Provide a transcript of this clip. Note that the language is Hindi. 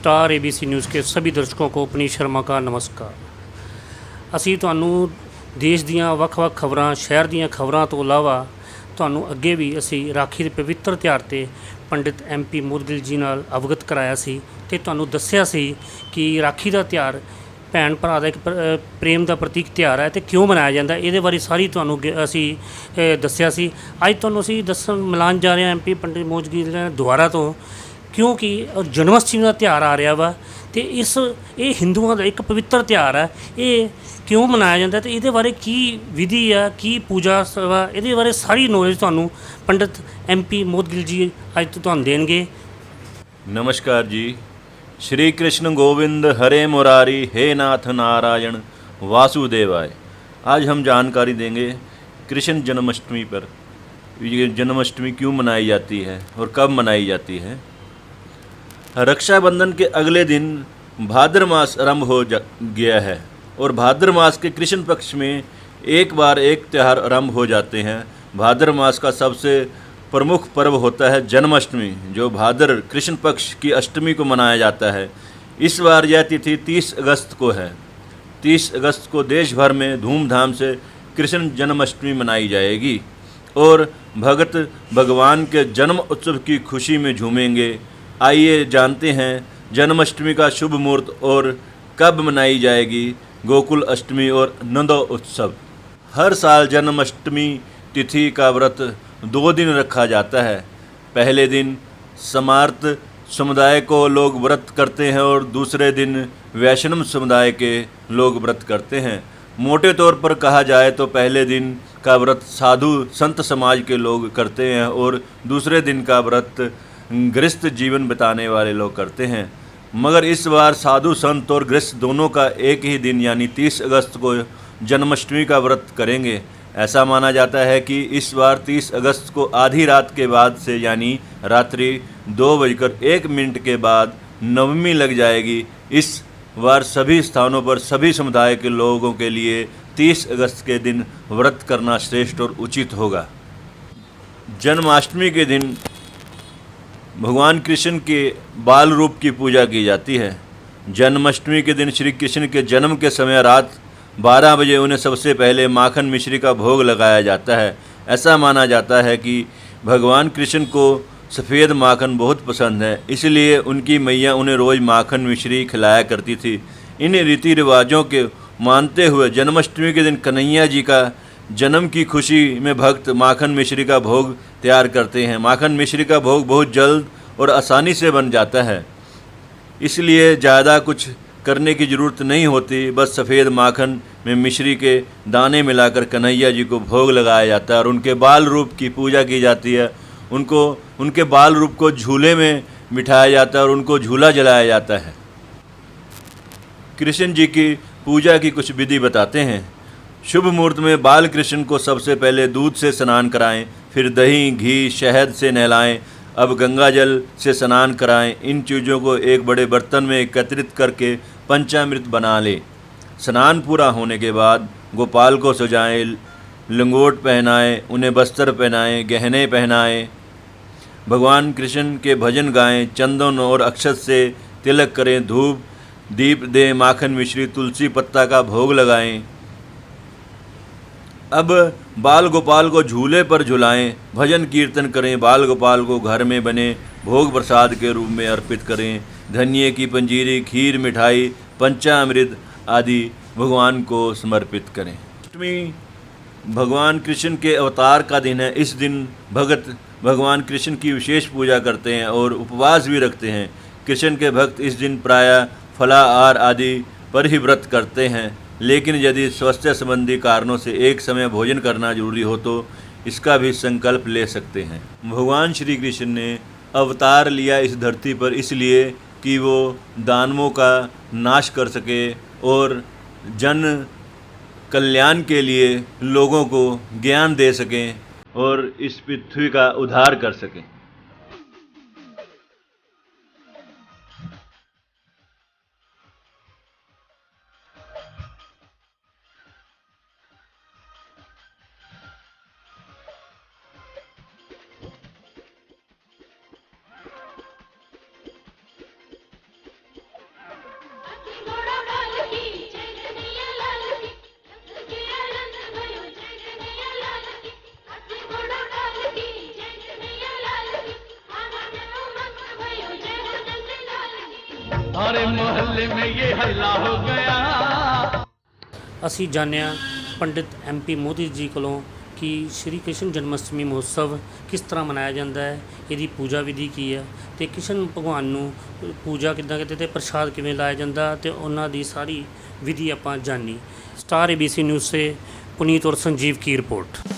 स्टार ABC न्यूज़ के सभी दर्शकों को अपनी शर्मा का नमस्कार। ਅਸੀਂ ਤੁਹਾਨੂੰ ਦੇਸ਼ ਦੀਆਂ ਵੱਖ-ਵੱਖ ਖਬਰਾਂ, ਸ਼ਹਿਰ ਦੀਆਂ ਖਬਰਾਂ ਤੋਂ ਇਲਾਵਾ ਤੁਹਾਨੂੰ ਅੱਗੇ ਵੀ ਅਸੀਂ ਰਾਖੀ ਦੇ ਪਵਿੱਤਰ ਤਿਉਹਾਰ 'ਤੇ ਪੰਡਿਤ MP ਮੋਦਗਿਲ ਜੀ ਨਾਲ ਅਵਗਤ ਕਰਾਇਆ ਸੀ ਅਤੇ ਤੁਹਾਨੂੰ ਦੱਸਿਆ ਸੀ ਕਿ ਰਾਖੀ ਦਾ ਤਿਉਹਾਰ ਭੈਣ ਭਰਾ ਦਾ ਇੱਕ ਪ੍ਰੇਮ ਦਾ ਪ੍ਰਤੀਕ ਤਿਉਹਾਰ ਹੈ ਅਤੇ ਕਿਉਂ ਮਨਾਇਆ ਜਾਂਦਾ, ਇਹਦੇ ਬਾਰੇ ਸਾਰੀ ਤੁਹਾਨੂੰ ਅਸੀਂ ਦੱਸਿਆ ਸੀ। ਅੱਜ ਤੁਹਾਨੂੰ ਅਸੀਂ ਮਿਲਾਉਣ ਜਾ ਰਹੇ ਹਾਂ MP ਪੰਡਿਤ ਮੋਦਗਿਲ ਦੁਆਰਾ ਤੋਂ, क्योंकि जन्म अष्टमी का त्यौहार आ रहा वा तो ये हिंदुओं का एक पवित्र त्यौहार है। ये क्यों मनाया जाता है तो ये बारे की विधि है, की पूजा वा, ये बारे सारी नॉलेज तुहानू पंडित MP मोदगिल जी अज तो देंगे। नमस्कार जी। श्री कृष्ण गोविंद हरे मुरारी, हे नाथ नारायण वासुदेवाय। आज हम जानकारी देंगे कृष्ण जन्माष्टमी पर। ये जन्माष्टमी क्यों मनाई जाती है और कब मनाई जाती है। रक्षाबंधन के अगले दिन भाद्र मास आरंभ हो गया है और भाद्र मास के कृष्ण पक्ष में एक बार एक त्यौहार आरंभ हो जाते हैं। भाद्र मास का सबसे प्रमुख पर्व होता है जन्माष्टमी, जो भाद्र कृष्ण पक्ष की अष्टमी को मनाया जाता है। इस बार यह तिथि 30 अगस्त को है। 30 अगस्त को देश भर में धूमधाम से कृष्ण जन्माष्टमी मनाई जाएगी और भगत भगवान के जन्म उत्सव की खुशी में झूमेंगे। आइए जानते हैं जन्माष्टमी का शुभ मुहूर्त और कब मनाई जाएगी गोकुल अष्टमी और नंदो उत्सव। हर साल जन्माष्टमी तिथि का व्रत 2 दिन रखा जाता है। पहले दिन समार्त समुदाय को लोग व्रत करते हैं और दूसरे दिन वैष्णव समुदाय के लोग व्रत करते हैं। मोटे तौर पर कहा जाए तो पहले दिन का व्रत साधु संत समाज के लोग करते हैं और दूसरे दिन का व्रत गृहस्थ जीवन बिताने वाले लोग करते हैं। मगर इस बार साधु संत और गृहस्थ दोनों का एक ही दिन यानी 30 अगस्त को जन्माष्टमी का व्रत करेंगे। ऐसा माना जाता है कि इस बार 30 अगस्त को आधी रात के बाद से यानी रात्रि 2:01 के बाद नवमी लग जाएगी। इस बार सभी स्थानों पर सभी समुदाय के लोगों के लिए 30 अगस्त के दिन व्रत करना श्रेष्ठ और उचित होगा। जन्माष्टमी के दिन भगवान कृष्ण के बाल रूप की पूजा की जाती है। जन्माष्टमी के दिन श्री कृष्ण के जन्म के समय रात 12 बजे उन्हें सबसे पहले माखन मिश्री का भोग लगाया जाता है। ऐसा माना जाता है कि भगवान कृष्ण को सफ़ेद माखन बहुत पसंद है, इसलिए उनकी मैया उन्हें रोज़ माखन मिश्री खिलाया करती थी। इन रीति रिवाजों के मानते हुए जन्माष्टमी के दिन कन्हैया जी का जन्म की खुशी में भक्त माखन मिश्री का भोग तैयार करते हैं। माखन मिश्री का भोग बहुत जल्द और आसानी से बन जाता है, इसलिए ज़्यादा कुछ करने की ज़रूरत नहीं होती। बस सफ़ेद माखन में मिश्री के दाने मिलाकर कन्हैया जी को भोग लगाया जाता है और उनके बाल रूप की पूजा की जाती है। उनके बाल रूप को झूले में बिठाया जाता है और उनको झूला जलाया जाता है। कृष्ण जी की पूजा की कुछ विधि बताते हैं। शुभ मुहूर्त में बाल कृष्ण को सबसे पहले दूध से स्नान कराएं, फिर दही, घी, शहद से नहलाएं, अब गंगा जल से स्नान कराएं। इन चीज़ों को एक बड़े बर्तन में एकत्रित करके पंचामृत बना लें। स्नान पूरा होने के बाद गोपाल को सजाएं, लंगोट पहनाएं, उन्हें वस्त्र पहनाएं, गहने पहनाएं, भगवान कृष्ण के भजन गाएं, चंदन और अक्षत से तिलक करें, धूप दीप दें, माखन मिश्री तुलसी पत्ता का भोग लगाएं। अब बाल गोपाल को झूले पर झुलाएं, भजन कीर्तन करें, बाल गोपाल को घर में बने भोग प्रसाद के रूप में अर्पित करें। धनिये की पंजीरी, खीर, मिठाई, पंचामृत आदि भगवान को समर्पित करें। अष्टमी भगवान कृष्ण के अवतार का दिन है। इस दिन भगत भगवान कृष्ण की विशेष पूजा करते हैं और उपवास भी रखते हैं। कृष्ण के भक्त इस दिन प्रायः फलाहार आदि पर ही व्रत करते हैं, लेकिन यदि स्वास्थ्य संबंधी कारणों से एक समय भोजन करना जरूरी हो तो इसका भी संकल्प ले सकते हैं। भगवान श्री कृष्ण ने अवतार लिया इस धरती पर इसलिए कि वो दानवों का नाश कर सके और जन कल्याण के लिए लोगों को ज्ञान दे सकें और इस पृथ्वी का उद्धार कर सकें। मोहल्ले में ये हल्ला हो गया। ਅਸੀਂ ਜਾਣਿਆ ਪੰਡਿਤ MP ਮੋਦੀ ਜੀ ਕੋਲੋਂ ਕਿ ਸ਼੍ਰੀ ਕ੍ਰਿਸ਼ਨ ਜਨਮਸ਼ਟਮੀ ਮਹੋਤਸਵ ਕਿਸ ਤਰ੍ਹਾਂ ਮਨਾਇਆ ਜਾਂਦਾ ਹੈ, ਇਹਦੀ ਪੂਜਾ ਵਿਧੀ ਕੀ ਹੈ ਅਤੇ ਕ੍ਰਿਸ਼ਨ ਭਗਵਾਨ ਨੂੰ ਪੂਜਾ ਕਿੱਦਾਂ ਕਰਦੇ ਅਤੇ ਪ੍ਰਸ਼ਾਦ ਕਿਵੇਂ ਲਾਇਆ ਜਾਂਦਾ ਅਤੇ ਉਹਨਾਂ ਦੀ ਸਾਰੀ ਵਿਧੀ ਆਪਾਂ ਜਾਣੀ। स्टार ABC न्यूज़ से पुनीत और संजीव की रिपोर्ट।